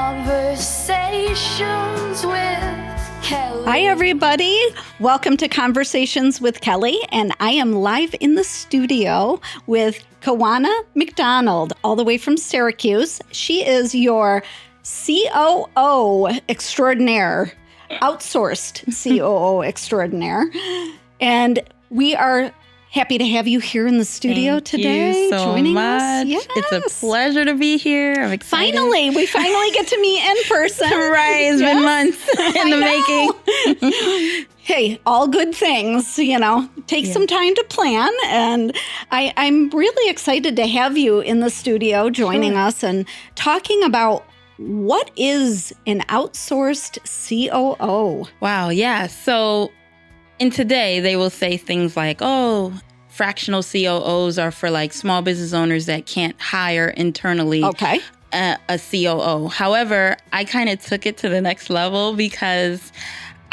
Conversations with Kelly. Hi, everybody. Welcome to Conversations with Kelly. And I am live in the studio with Kewana Mcdonald, all the way from Syracuse. She is your COO extraordinaire, outsourced COO extraordinaire. And we are happy to have you here in the studio today. Thank you so joining much. us. Yes. It's a pleasure to be here. I'm excited. We finally get to meet in person. Right. It's been months in the making. Hey, all good things, take some time to plan. And I'm really excited to have you in the studio joining us and talking about what is an outsourced COO. Wow. Yeah. So in today, they will say things like, fractional COOs are for like small business owners that can't hire internally a COO. However, I kind of took it to the next level because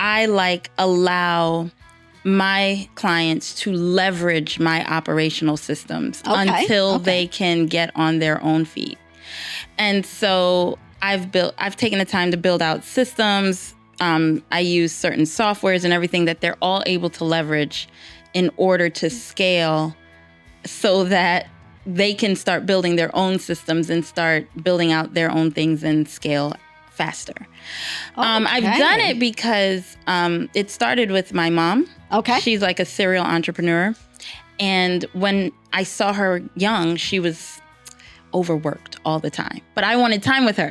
I allow my clients to leverage my operational systems until they can get on their own feet. And so I've taken the time to build out systems. I use certain softwares and everything that they're all able to leverage in order to scale so that they can start building their own systems and start building out their own things and scale faster. I've done it because it started with my mom. Okay. She's like a serial entrepreneur. And when I saw her young, she was overworked all the time. But I wanted time with her.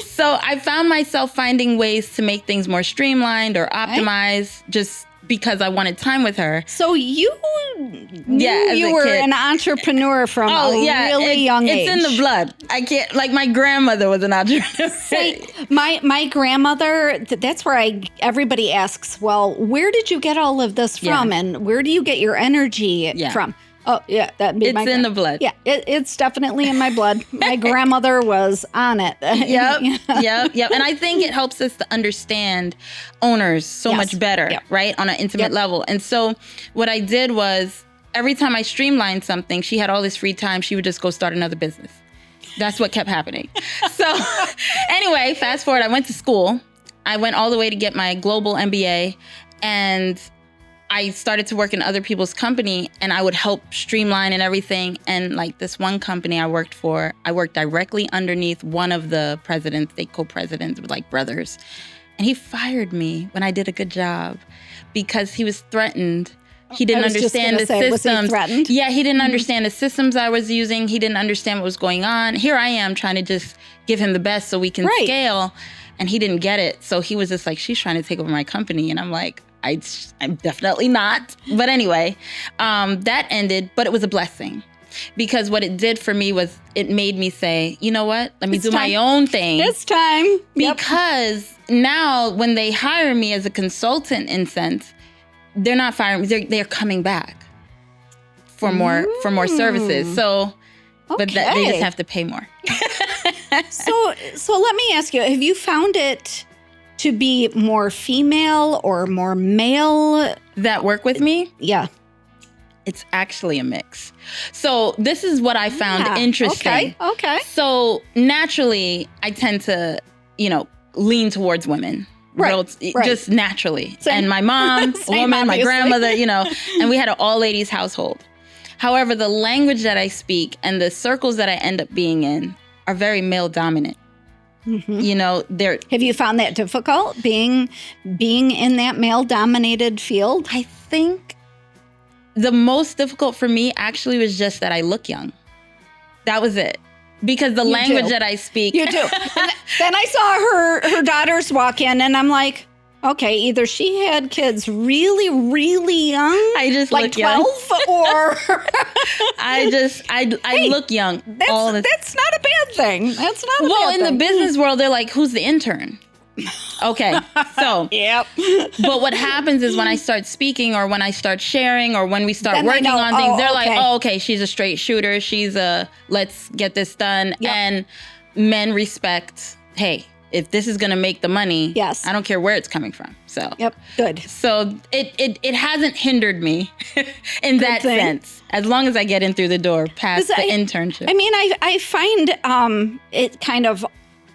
So I found myself finding ways to make things more streamlined or optimized just because I wanted time with her. So you were an entrepreneur from a really young age. It's in the blood. I can't, my grandmother was an entrepreneur. My grandmother, that's where everybody asks, well, where did you get all of this from? And where do you get your energy from? Oh, yeah. It's in the blood. Yeah, it's definitely in my blood. My grandmother was on it. Yep. And I think it helps us to understand owners so much better, right, on an intimate level. And so what I did was every time I streamlined something, she had all this free time, she would just go start another business. That's what kept happening. So anyway, fast forward, I went to school. I went all the way to get my global MBA, and I started to work in other people's company, and I would help streamline and everything. And this one company I worked for, I worked directly underneath one of the presidents. They co-presidents were like brothers. And he fired me when I did a good job because he was threatened. He didn't understand the systems. Was he threatened? Yeah, he didn't understand the systems I was using. He didn't understand what was going on. Here I am trying to just give him the best so we can scale. And he didn't get it. So he was just like, she's trying to take over my company. And I'm like, I'm definitely not. But anyway, that ended, but it was a blessing because what it did for me was it made me say, you know what? Let me do my own thing. It's time. Because now when they hire me as a consultant in sense, they're not firing me. They're coming back for more services. So, but they just have to pay more. So let me ask you, have you found it to be more female or more male that work with me? Yeah. It's actually a mix. So this is what I found interesting. Okay. So naturally, I tend to, lean towards women. Right. Just naturally. Same. And my mom, woman, my grandmother, and we had an all ladies household. However, the language that I speak and the circles that I end up being in are very male dominant. Mm-hmm. Have you found that difficult being in that male dominated field? I think the most difficult for me actually was just that I look young. That was it. Because the language that I speak. You do. Then I saw her daughters walk in and I'm like, okay, either she had kids really, really young. I just like look 12 young. Or I look young. That's not a bad thing. That's not a bad thing. Well, in the business world, they're like, who's the intern? Okay, so. Yep. But what happens is when I start speaking or when I start sharing or when we start working on things, they're like, oh, okay, she's a straight shooter. She's let's get this done. Yep. And men respect, hey, if this is going to make the money, yes, I don't care where it's coming from. So, yep, good. So it hasn't hindered me in that sense, as long as I get in through the door past the internship. I mean, I find it kind of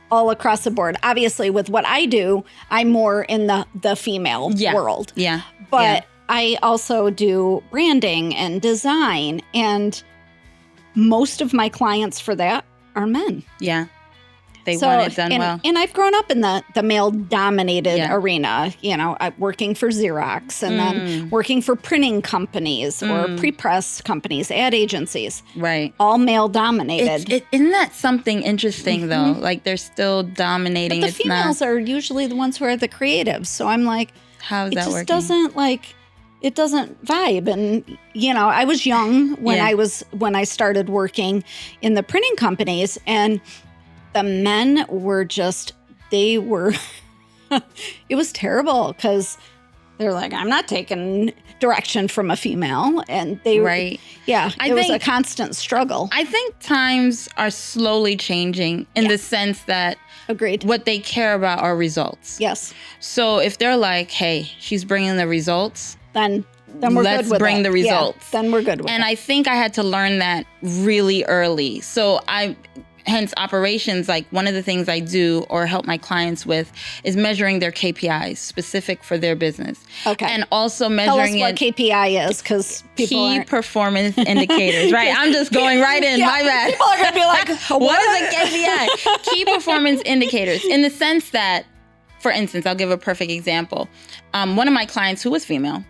all across the board. Obviously, with what I do, I'm more in the female world. Yeah. But I also do branding and design, and most of my clients for that are men. Yeah. They want it done well. And I've grown up in the male-dominated arena, working for Xerox and then working for printing companies or pre-press companies, ad agencies. Right. All male-dominated. Isn't that something interesting, though? Like, they're still dominating. But the females are usually the ones who are the creatives. So I'm like, how's that working? It doesn't vibe. And, I was young when I started working in the printing companies, and the men were it was terrible because they're like, I'm not taking direction from a female. And it was a constant struggle. I think times are slowly changing in the sense that agreed. What they care about are results. Yes. So if they're like, hey, she's bringing the results, then we're good with it. Let's bring the results. Yeah, then we're good with it. And I think I had to learn that really early. So hence operations, like one of the things I do or help my clients with is measuring their KPIs specific for their business. Okay. And also measuring what KPI is, because key performance indicators, right? I'm just going right in, my bad. People are going to be like, what is a KPI? Key performance indicators, in the sense that, for instance, I'll give a perfect example. One of my clients who was female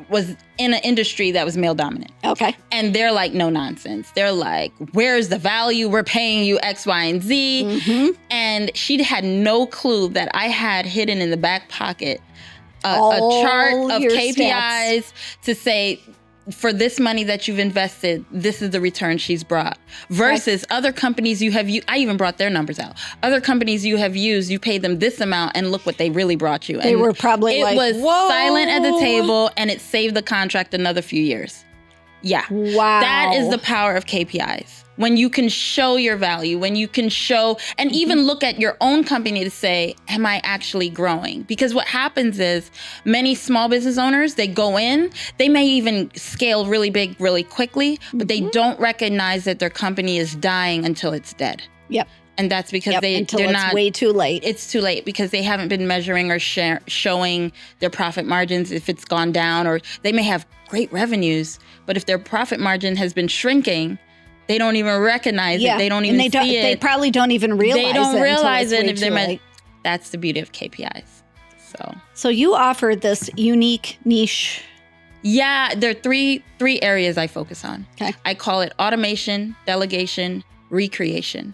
was in an industry that was male dominant. Okay. And they're like, no nonsense. They're like, where's the value? We're paying you X, Y, and Z. Mm-hmm. And she had no clue that I had hidden in the back pocket a chart of KPIs stats to say, for this money that you've invested, this is the return she's brought. Versus other companies you have used, I even brought their numbers out. Other companies you have used, you paid them this amount, and look what they really brought you. They were probably it was silent at the table, and it saved the contract another few years. Yeah. Wow. That is the power of KPIs. When you can show your value, when you can show, and even look at your own company to say, am I actually growing? Because what happens is many small business owners, they go in, they may even scale really big, really quickly, but they don't recognize that their company is dying until it's dead. Yep. And that's because they're not way too late. It's too late because they haven't been measuring or showing their profit margins if it's gone down, or they may have great revenues, but if their profit margin has been shrinking, they don't even recognize it. They don't even see it. They probably don't even realize it. They don't realize it if they're late. That's the beauty of KPIs. So you offer this unique niche. Yeah, there are three areas I focus on. Okay. I call it automation, delegation, recreation.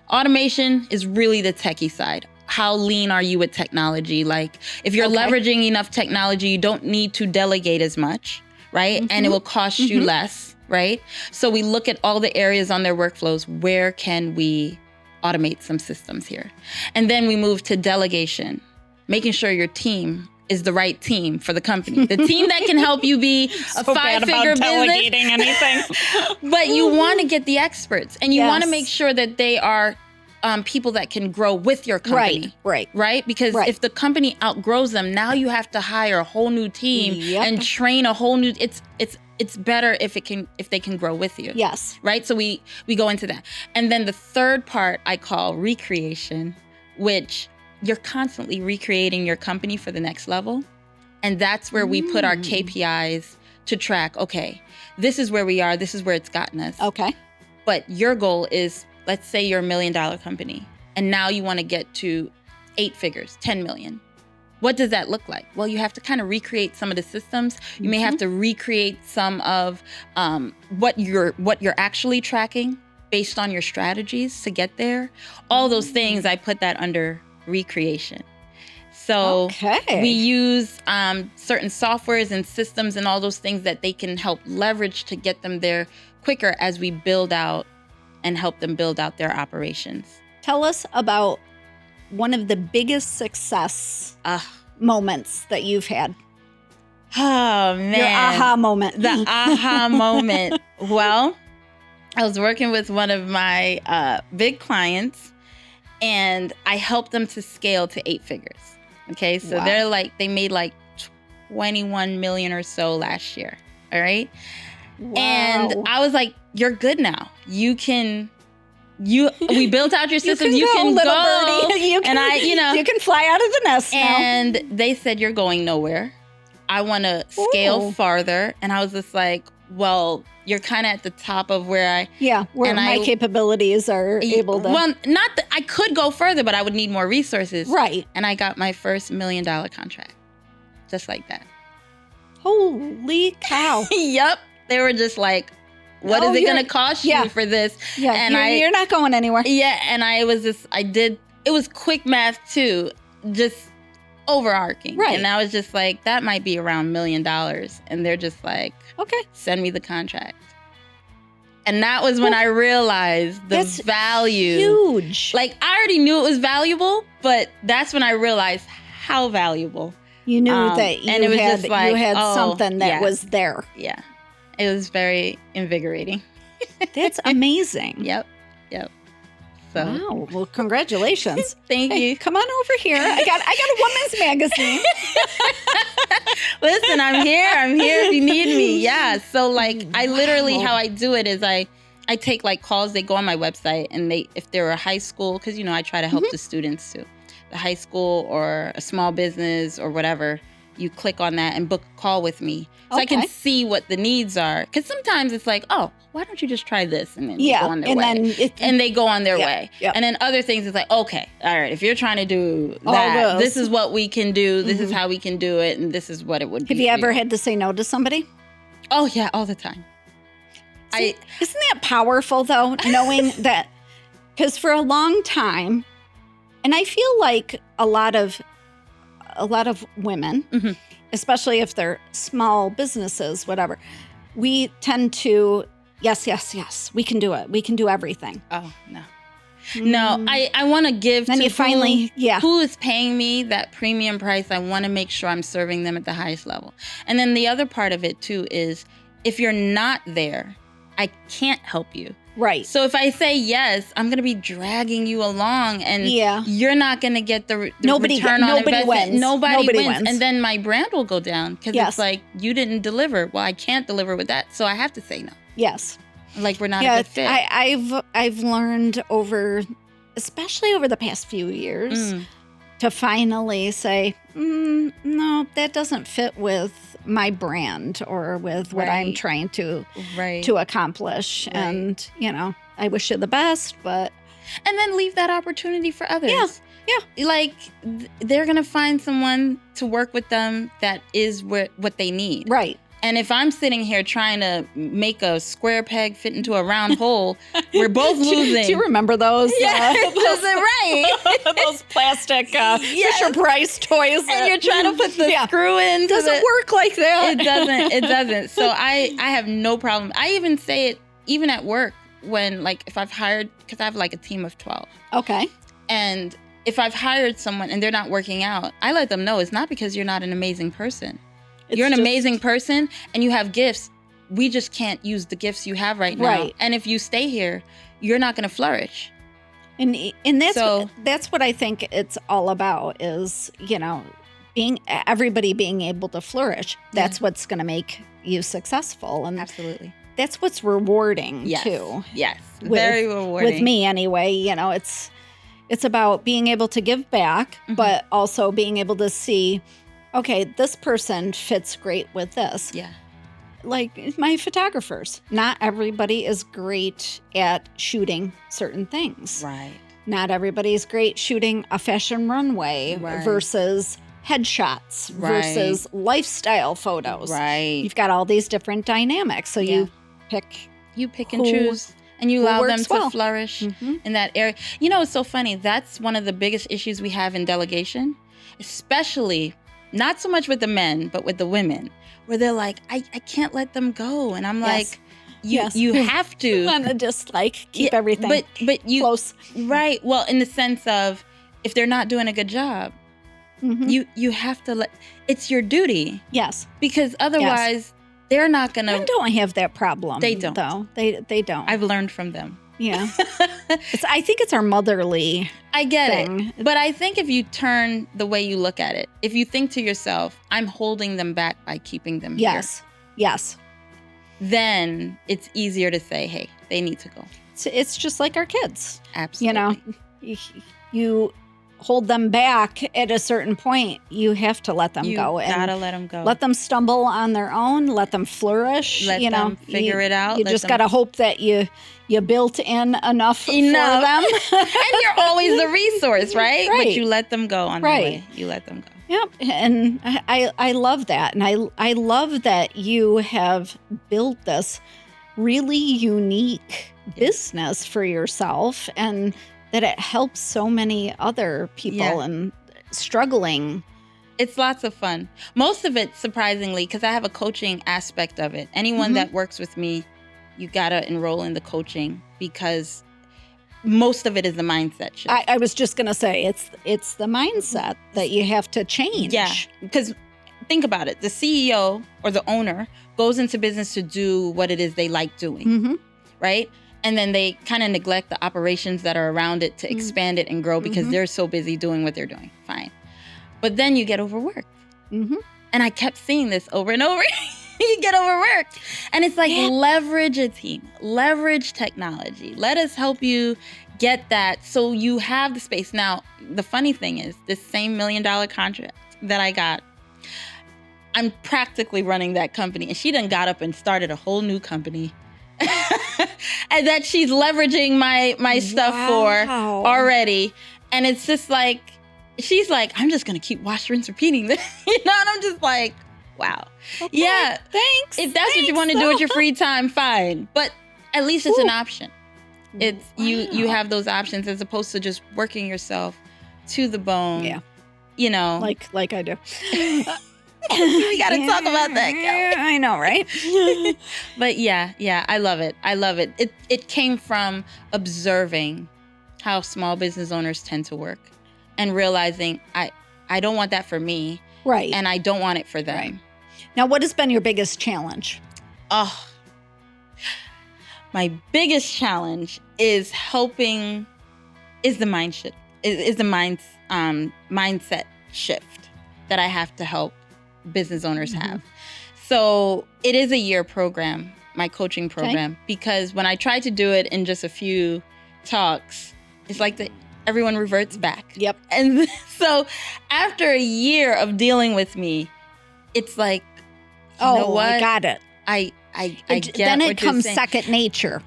Automation is really the techie side. How lean are you with technology? Like, if you're leveraging enough technology, you don't need to delegate as much, right? Mm-hmm. And it will cost you less, right? So we look at all the areas on their workflows. Where can we automate some systems here? And then we move to delegation, making sure your team is the right team for the company. The team that can help you be a five-figure business. Delegating anything. But you want to get the experts, and you want to make sure that they are people that can grow with your company. Right? Because if the company outgrows them, now you have to hire a whole new team and train a whole new. It's better if they can grow with you. Yes. Right? So we go into that. And then the third part I call recreation, which you're constantly recreating your company for the next level. And that's where we put our KPIs to track, okay, this is where we are, this is where it's gotten us. Okay. But your goal is, let's say you're $1 million company, and now you want to get to 8 figures, 10 million. What does that look like? Well, you have to kind of recreate some of the systems. You may have to recreate some of what you're actually tracking based on your strategies to get there. All those things, I put that under recreation. So we use certain softwares and systems and all those things that they can help leverage to get them there quicker as we build out and help them build out their operations. Tell us about one of the biggest success moments that you've had. Oh, man. Your aha moment. The aha moment. Well, I was working with one of my big clients, And I helped them to scale to 8 figures. Okay. So they made like 21 million or so last year. All right. Wow. And I was like, you're good now. We built out your system. You can little go. birdie. You can fly out of the nest now. And they said, you're going nowhere. I want to scale farther. And I was just like, well, you're kind of at the top of where my capabilities are able to. Well, not that I could go further, but I would need more resources. Right. And I got my first $1 million contract. Just like that. Holy cow. Yep. They were just like, what is it going to cost you for this? Yeah, and you're not going anywhere. Yeah, and it was quick math too, just overarching. Right. And I was just like, that might be around $1 million. And they're just like, okay, send me the contract. And that was when I realized the value. Huge. Like, I already knew it was valuable, but that's when I realized how valuable. You knew that you had something that was there. Yeah. It was very invigorating. That's amazing. Yep. So. Wow. Well, congratulations. Thank you. Come on over here. I got a woman's magazine. Listen, I'm here if you need me. Yeah. So like I literally, how I do it is I take like calls. They go on my website and if they're a high school, because I try to help the students too. The high school or a small business or whatever, you click on that and book a call with me. So I can see what the needs are. Because sometimes it's like, oh, why don't you just try this? And then they go on their way. And they go on their way. Yep. And then other things, it's like, okay, all right, if you're trying to do that, this is what we can do. This is how we can do it. And this is what it would be. Have you ever had to say no to somebody? Oh, yeah, all the time. Isn't that powerful, though, knowing that? Because for a long time, and I feel like a lot of women, especially if they're small businesses, whatever, we tend to, yes, we can do it. We can do everything. Oh, no. No, I want to give then to who is paying me that premium price. I want to make sure I'm serving them at the highest level. And then the other part of it, too, is if you're not there, I can't help you. Right. So if I say yes, I'm going to be dragging you along, and you're not going to get the return on investment. Wins. Nobody wins. And then my brand will go down because it's like, you didn't deliver. Well, I can't deliver with that, so I have to say no. Yes. Like we're not a good fit. I've learned especially over the past few years, to finally say, no, that doesn't fit with my brand or with what I'm trying to accomplish. Right. And, I wish you the best, but. And then leave that opportunity for others. Yeah. Like they're going to find someone to work with them that is what they need. Right. And if I'm sitting here trying to make a square peg fit into a round hole, we're both losing. Do you remember those? Yeah, those plastic Fisher Price toys. And you're trying to put the screw in. Doesn't work like that. It doesn't. So I have no problem. I even say it even at work when, like, if I've hired, because I have like a team of 12. Okay. And if I've hired someone and they're not working out, I let them know it's not because you're not an amazing person. You're an amazing person and you have gifts. We just can't use the gifts you have right now. Right. And if you stay here, you're not going to flourish. And that's what I think it's all about is, everybody being able to flourish. That's what's going to make you successful. And absolutely. That's what's rewarding too. Yes. Very rewarding. With me anyway, it's about being able to give back, but also being able to see, okay, this person fits great with this. Yeah. Like my photographers, not everybody is great at shooting certain things. Right. Not everybody's great shooting a fashion runway versus headshots versus lifestyle photos. Right. You've got all these different dynamics. So you pick and choose. And you allow them to flourish in that area. It's so funny. That's one of the biggest issues we have in delegation, especially not so much with the men, but with the women, where they're like, I can't let them go. And I'm like, you have to. You want to just keep everything but you, close. Right. Well, in the sense of if they're not doing a good job, you have to it's your duty. Yes. Because otherwise they're not going to. Men don't have that problem. They don't. Though. They don't. I've learned from them. Yeah. I think it's our motherly I get thing. it. But I think if you turn the way you look at it, if you think to yourself, I'm holding them back by keeping them here. Yes. Then it's easier to say, hey, they need to go. It's just like our kids. Absolutely. You hold them back at a certain point. You have to let them go. You gotta let them go. Let them stumble on their own. Let them flourish. Let them figure it out. You just gotta hope that you built in enough for them. And you're always the resource, right? But you let them go on the way. You let them go. Yep. And I love that. And I love that you have built this really unique business for yourself, and that it helps so many other people and struggling. It's lots of fun. Most of it, surprisingly, because I have a coaching aspect of it. Anyone that works with me, you got to enroll in the coaching, because most of it is the mindset shift. I was just going to say, it's the mindset that you have to change. Yeah, because think about it. The CEO or the owner goes into business to do what it is they like doing, right? And then they kind of neglect the operations that are around it to expand it and grow, because they're so busy doing what they're doing. Fine. But then you get overworked. And I kept seeing this over and over. You get overworked. And it's like, leverage a team, leverage technology. Let us help you get that so you have the space. Now, the funny thing is, this same $1 million contract that I got, I'm practically running that company. And she done got up and started a whole new company. And that she's leveraging my stuff for already. And it's just like, she's like, I'm just going to keep wash, rinse, repeating this. And I'm just like, wow. Okay, yeah. Thanks. If that's what you want to do with your free time, fine. But at least it's an option. It's you have those options, as opposed to just working yourself to the bone. Yeah. You know. Like I do. We got to talk about that, Kelly. I know, right? But yeah, I love it. It came from observing how small business owners tend to work, and realizing I don't want that for me. Right. And I don't want it for them. Right. Now, what has been your biggest challenge? Oh, my biggest challenge is the mindset shift that I have to help business owners have. So it is a year program, my coaching program, because when I tried to do it in just a few talks, it's like everyone reverts back. Yep. And so after a year of dealing with me, it's like, you know what? I got it. I get then it what you're comes saying. second nature.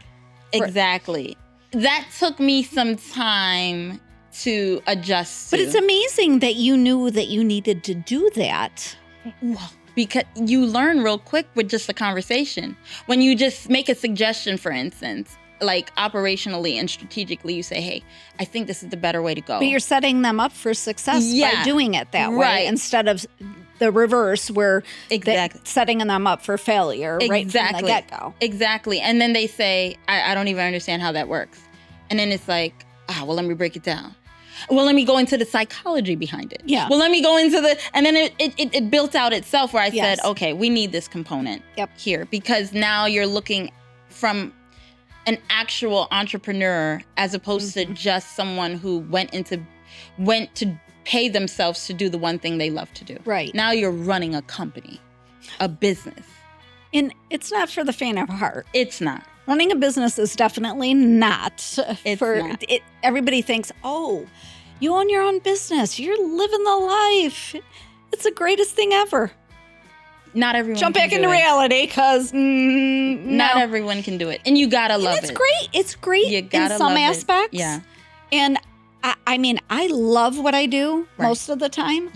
Exactly. That took me some time to adjust to. But it's amazing that you knew that you needed to do that. Well, because you learn real quick with just a conversation. When you just make a suggestion, for instance, like operationally and strategically, you say, hey, I think this is the better way to go. But you're setting them up for success by doing it that way, instead of the reverse, where setting them up for failure right from the get-go. Exactly. And then they say, I don't even understand how that works. And then it's like, well, let me break it down. Well, let me go into the psychology behind it. Yeah. Well, let me go into and then it built out itself, where I said, okay, we need this component here, because now you're looking from an actual entrepreneur, as opposed to just someone who went to pay themselves to do the one thing they love to do. Right. Now you're running a company, a business. And it's not for the faint of heart. It's not. Running a business is definitely not. Not. Everybody thinks, oh, you own your own business. You're living the life. It's the greatest thing ever. Not everyone Jump back into reality, because not everyone can do it. And you gotta love it. It's great. It's great in some aspects. Yeah. And I mean, I love what I do most of the time.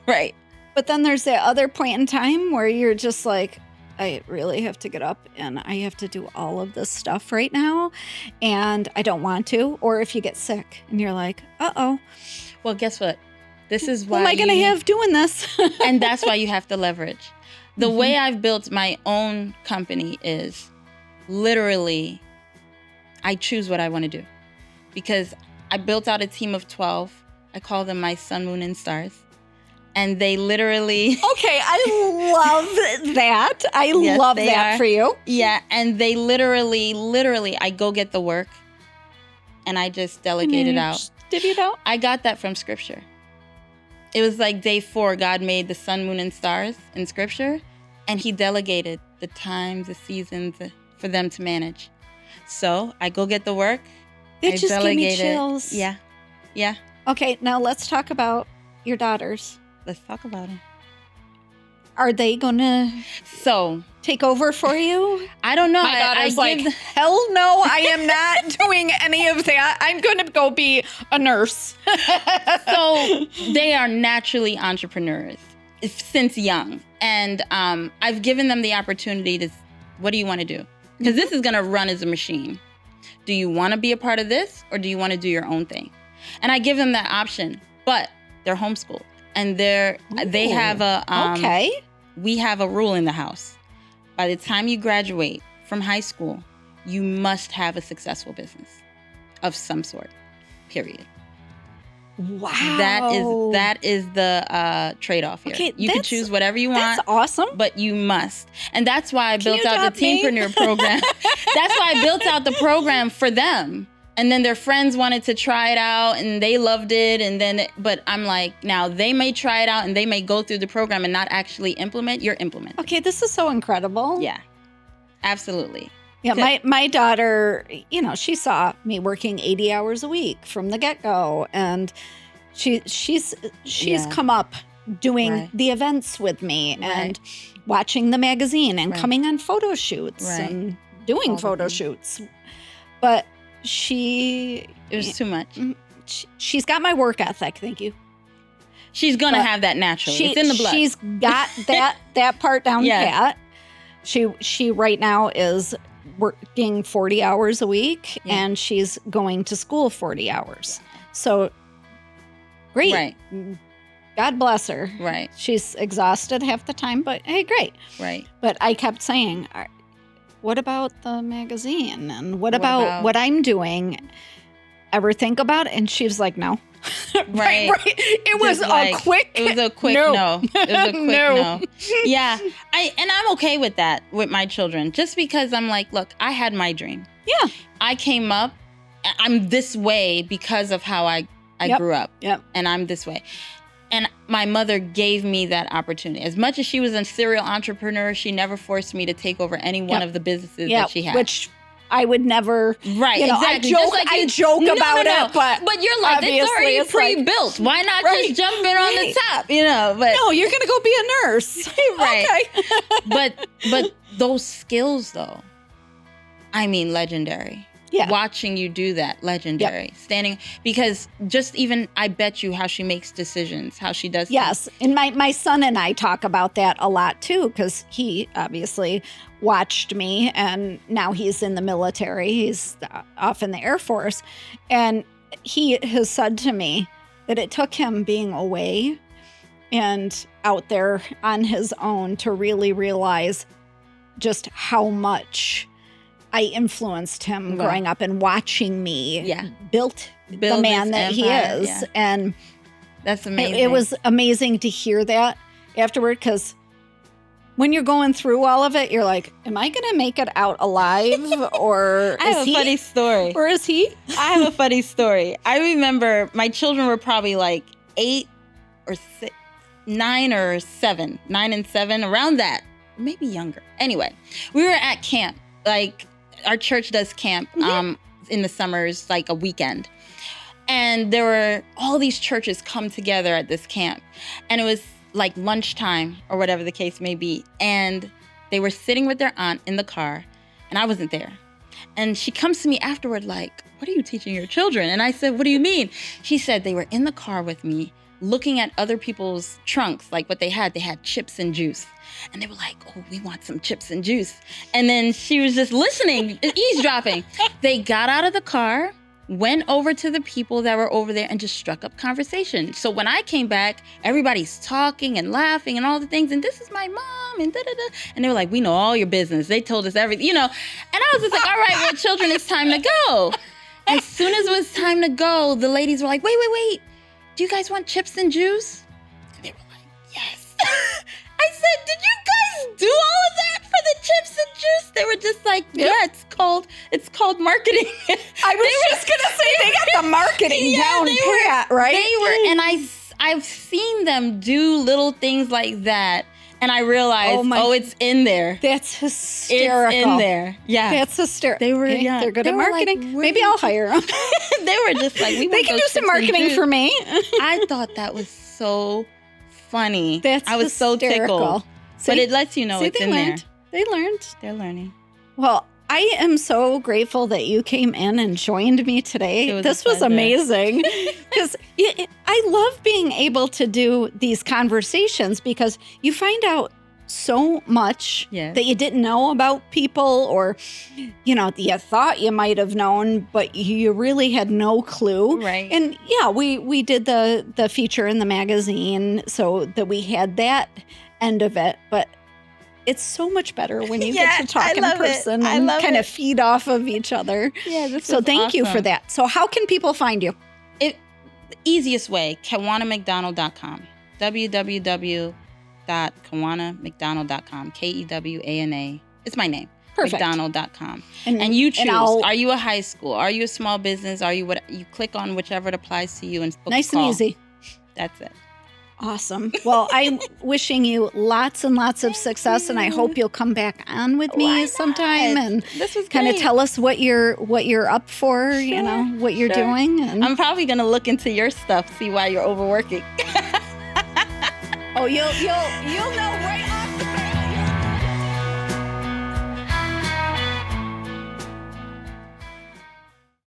Right. But then there's that other point in time where you're just like, I really have to get up and I have to do all of this stuff right now, and I don't want to. Or if you get sick and you're like, uh-oh. Well, guess what? This is why who am I going to have doing this? And that's why you have to leverage. The way I've built my own company is literally, I choose what I want to do, because I built out a team of 12. I call them my sun, moon, and stars. And they literally... Okay, I love that. I love that for you. Yeah, and they literally, I go get the work. and I just delegated out. Divvied out? I got that from scripture. It was like day 4, God made the sun, moon, and stars in scripture, and he delegated the times, the seasons for them to manage. So I go get the work. It just gave me chills. Yeah. Yeah. Okay, now let's talk about your daughters. Let's talk about them. Are they going to take over for you? I don't know. My daughter's hell no, I am not doing any of that. I'm going to go be a nurse. So they are naturally entrepreneurs since young. And I've given them the opportunity to, what do you want to do? Because this is going to run as a machine. Do you want to be a part of this, or do you want to do your own thing? And I give them that option, but they're homeschooled. And they have we have a rule in the house. By the time you graduate from high school, you must have a successful business of some sort, period. Wow. That is the trade-off here. Okay, you can choose whatever you want. That's awesome. But you must. And that's why I built out the Teenpreneur program. That's why I built out the program for them. And then their friends wanted to try it out and they loved it. But I'm like, now they may try it out and they may go through the program and not actually implement. You're implementing. Okay, this is so incredible. Yeah, absolutely. Yeah, my daughter, she saw me working 80 hours a week from the get-go. And she's come up doing the events with me and watching the magazine and coming on photo shoots and doing photo shoots. But it was too much. She's got my work ethic. Thank you. She's gonna have that naturally. It's in the blood. She's got that part down pat. She right now is working 40 hours a week, and she's going to school 40 hours. So great. Right. God bless her. Right. She's exhausted half the time, but hey, great. Right. But I kept saying, what about the magazine? And what about what I'm doing? Ever think about it? And she was like, no. Right. It was a quick no. It was a quick no. No. Yeah. I'm okay with that with my children, just because I'm like, look, I had my dream. Yeah. I came up, I'm this way because of how I grew up. Yep. And I'm this way. And my mother gave me that opportunity. As much as she was a serial entrepreneur, she never forced me to take over any one of the businesses that she had. Which I would never. Right, exactly. I joke about it, but you're like, it's already pre-built. Why not just jump in on the top? But no, you're gonna go be a nurse, right? Okay. but those skills, though, I mean, legendary. Yeah. Watching you do that, legendary. Yep. Standing, because just even, I bet you how she makes decisions, how she does Yes, things. And my son and I talk about that a lot too, because he obviously watched me, and now he's in the military. He's off in the Air Force. And he has said to me that it took him being away and out there on his own to really realize just how much I influenced him growing up and watching me build the man that he is. Yeah. And that's amazing. It was amazing to hear that afterward, because when you're going through all of it, you're like, am I going to make it out alive? Or I have a funny story. Or is he? I have a funny story. I remember my children were probably like 8 or 6, 9 or 7, 9 and 7, around that, maybe younger. Anyway, we were at camp. Like, our church does camp in the summers, like a weekend. And there were all these churches come together at this camp. And it was like lunchtime or whatever the case may be. And they were sitting with their aunt in the car, and I wasn't there. And she comes to me afterward like, what are you teaching your children? And I said, what do you mean? She said they were in the car with me looking at other people's trunks, like what they had. They had chips and juice. And they were like, oh, we want some chips and juice. And then she was just listening, eavesdropping. They got out of the car, went over to the people that were over there, and just struck up conversation. So when I came back, everybody's talking and laughing and all the things. And this is my mom and da-da-da. And they were like, we know all your business. They told us everything, And I was just like, all right, well, children, it's time to go. As soon as it was time to go, the ladies were like, wait. Do you guys want chips and juice? And they were like, yes. I said, did you guys do all of that for the chips and juice? They were just like, yeah, it's called marketing. I was just going to say marketing down pat, right? They were, and I've seen them do little things like that. And I realized, it's in there. That's hysterical. It's in there. Yeah. That's hysterical. They were, they're good at marketing. Maybe I'll hire them. They were just like, they can do some marketing for me. I thought that was so funny. I was hysterical. So tickled. But it lets you know it's in there. They learned. They're learning. Well, I am so grateful that you came in and joined me today. This was amazing because I love being able to do these conversations because you find out so much that you didn't know about people or, that you thought you might have known, but you really had no clue. Right. And yeah, we did the feature in the magazine so that we had that end of it, but it's so much better when you get to talk in person and kind of feed off of each other. Yeah, so thank you for that. So how can people find you? The easiest way, KewanaMcDonald.com. www.KewanaMcDonald.com. Kewana. It's my name. Perfect. McDonald.com. And you choose. Are you a high school? Are you a small business? Are you what? You click on whichever it applies to you and book nice a call. and easy. That's it. Awesome. Well, I'm wishing you lots and lots of success, and I hope you'll come back on with me sometime and kind of tell us what you're up for, what you're doing. And I'm probably gonna look into your stuff, see why you're overworking. Oh, you'll know